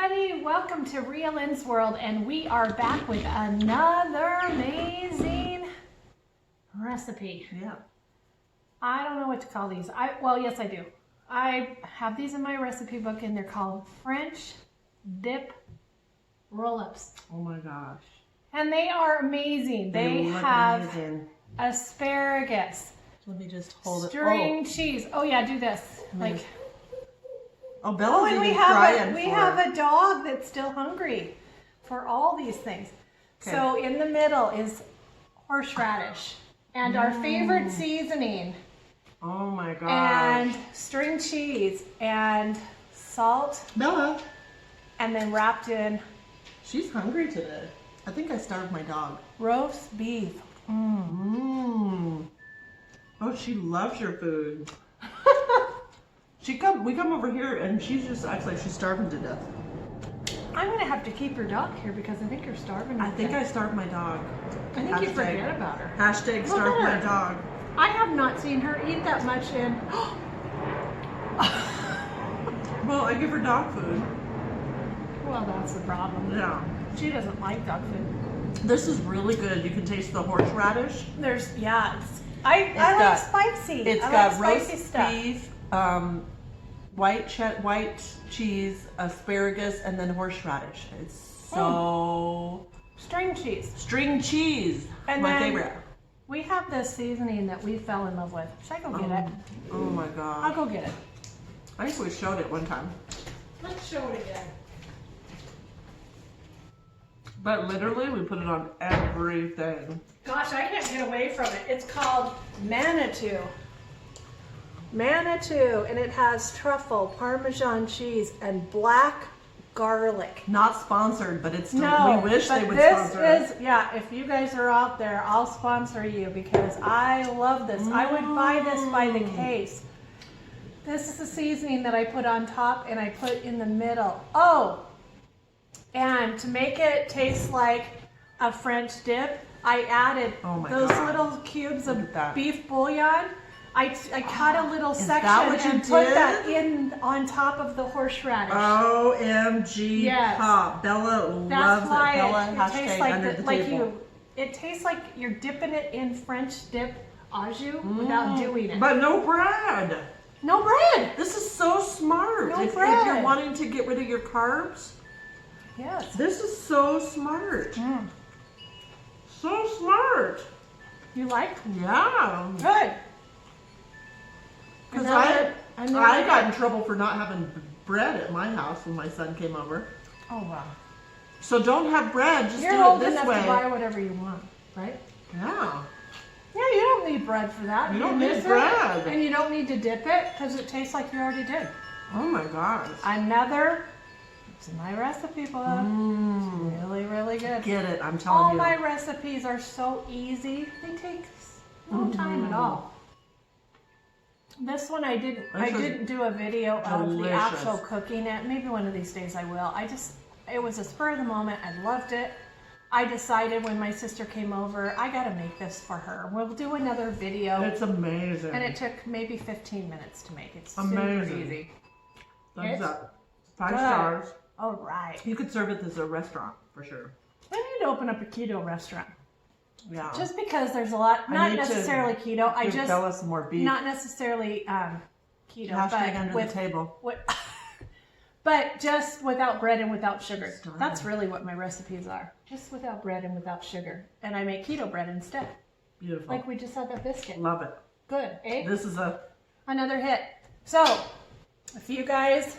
everybody, welcome to Real Lynn's World, and we are back with another amazing recipe. Yeah. I don't know what to call these. Well, yes I do. I have these in my recipe book and they're called French dip roll-ups. Oh my gosh. And they are amazing. They look have amazing. Asparagus. Let me just hold it. String cheese. Oh yeah, do this. Like. Oh, Bella's And even crying we have a dog that's still hungry for all these things. Okay. So in the middle is horseradish and our favorite seasoning. Oh my gosh. And string cheese and salt. Bella. And then wrapped in. She's hungry today. I think I starved my dog. Roast beef. Oh, she loves your food. We come over here and she just acts like she's starving to death. I'm going to have to keep your dog here because I think you're starving. I think I starved my dog. I think you forget about her. Hashtag starved my dog. I have not seen her eat that much in. Well, I give her dog food. Well, that's the problem. Yeah. She doesn't like dog food. This is really good. You can taste the horseradish. I like spicy. It's got roast beef, white cheese, asparagus, and then horseradish. It's so string cheese. String cheese, and my favorite. We have this seasoning that we fell in love with. Should I go get it? Oh my god! I'll go get it. I think we showed it one time. Let's show it again. But literally, we put it on everything. Gosh, I can't get away from it. It's called Manitou. Manitou, and it has truffle, Parmesan cheese, and black garlic. Not sponsored, but it's no. We wish but they would this sponsor us. Yeah. If you guys are out there, I'll sponsor you because I love this. I would buy this by the case. This is the seasoning that I put on top, and I put in the middle. Oh. And to make it taste like a French dip, I added those little cubes of beef bouillon. I cut a little section and put that in on top of the horseradish. OMG pop. Bella loves it. Bella tastes like under the table. It tastes like you're dipping it in French dip au jus without doing it. But no bread. No bread. This is so smart. No if you're wanting to get rid of your carbs. Yes. This is so smart. So smart. You like? Yeah. Good. Because I got in trouble for not having bread at my house when my son came over. Oh wow. So don't have bread. Just You're do it old this enough way. to buy whatever you want, right? Yeah. Yeah, you don't need bread for that. You don't need bread. And you don't need to dip it because it tastes like you already did. Oh my gosh. It's in my recipe book. It's really, really good. Get it, I'm telling you. All my recipes are so easy. They take no time at all. This one I didn't do a video of the actual cooking it. Maybe one of these days I will. It was a spur of the moment. I loved it. I decided when my sister came over, I gotta make this for her. We'll do another video. It's amazing. And it took maybe 15 minutes to make. It's amazing. super easy. Thumbs up. 5 stars. All right. You could serve it as a restaurant for sure. I need to open up a keto restaurant. Yeah. Just because there's a lot, not necessarily keto. I just Bella some more beef. Not necessarily keto, Hashtag under the table. But just without bread and without sugar. That's really what my recipes are. Just without bread and without sugar. And I make keto bread instead. Beautiful. Like we just had that biscuit. Love it. Good, eh? This is another hit. So, if you guys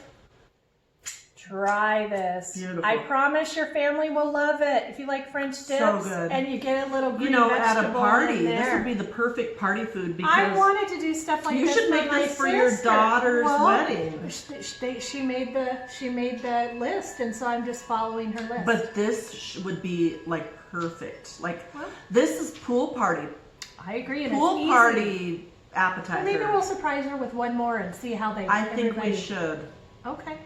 try this. Beautiful. I promise your family will love it. If you like French dips so good. And you get a little green at vegetable a party, in there. this would be the perfect party food because I wanted to do stuff like you this. should make this for your daughter's wedding. She made the list, and so I'm just following her list. But this would be like perfect. Like this is pool party. I agree. And pool party appetizer. Well, maybe we'll surprise her with one more and see how they. I think we should. Okay.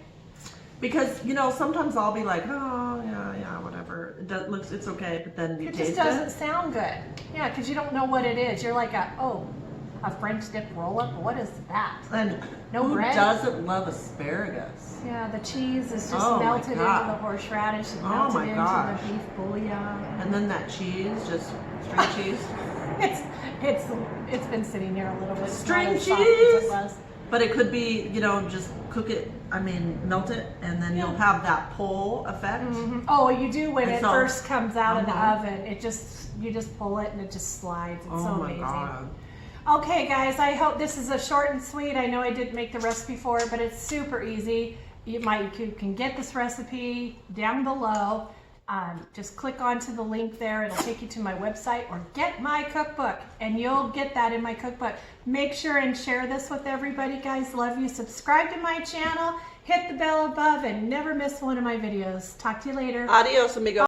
Because sometimes I'll be like, oh yeah, whatever. It's okay, but then you taste it. It just doesn't sound good. Yeah, because you don't know what it is. You're like, a French dip roll up. What is that? And No who bread? doesn't love asparagus? Yeah, the cheese is just Oh my melted into God. the horseradish and Oh melted my into gosh. the beef bouillon. And then that cheese, just string cheese. It's been sitting here a little bit. It's String not as soft as it cheese? was. But it could be, you know, just cook it, melt it, and then you'll have that pull effect. Oh, you do when And it so- first comes out of the Uh-huh. oven. You just pull it and it just slides. It's so Oh my amazing. God. Okay, guys, I hope this is a short and sweet. I know I didn't make the recipe for it, but it's super easy. You can get this recipe down below. Just click onto the link there. It'll take you to my website or get my cookbook, and you'll get that in my cookbook. Make sure and share this with everybody, guys. Love you. Subscribe to my channel. Hit the bell above and never miss one of my videos. Talk to you later. Adios, amigo.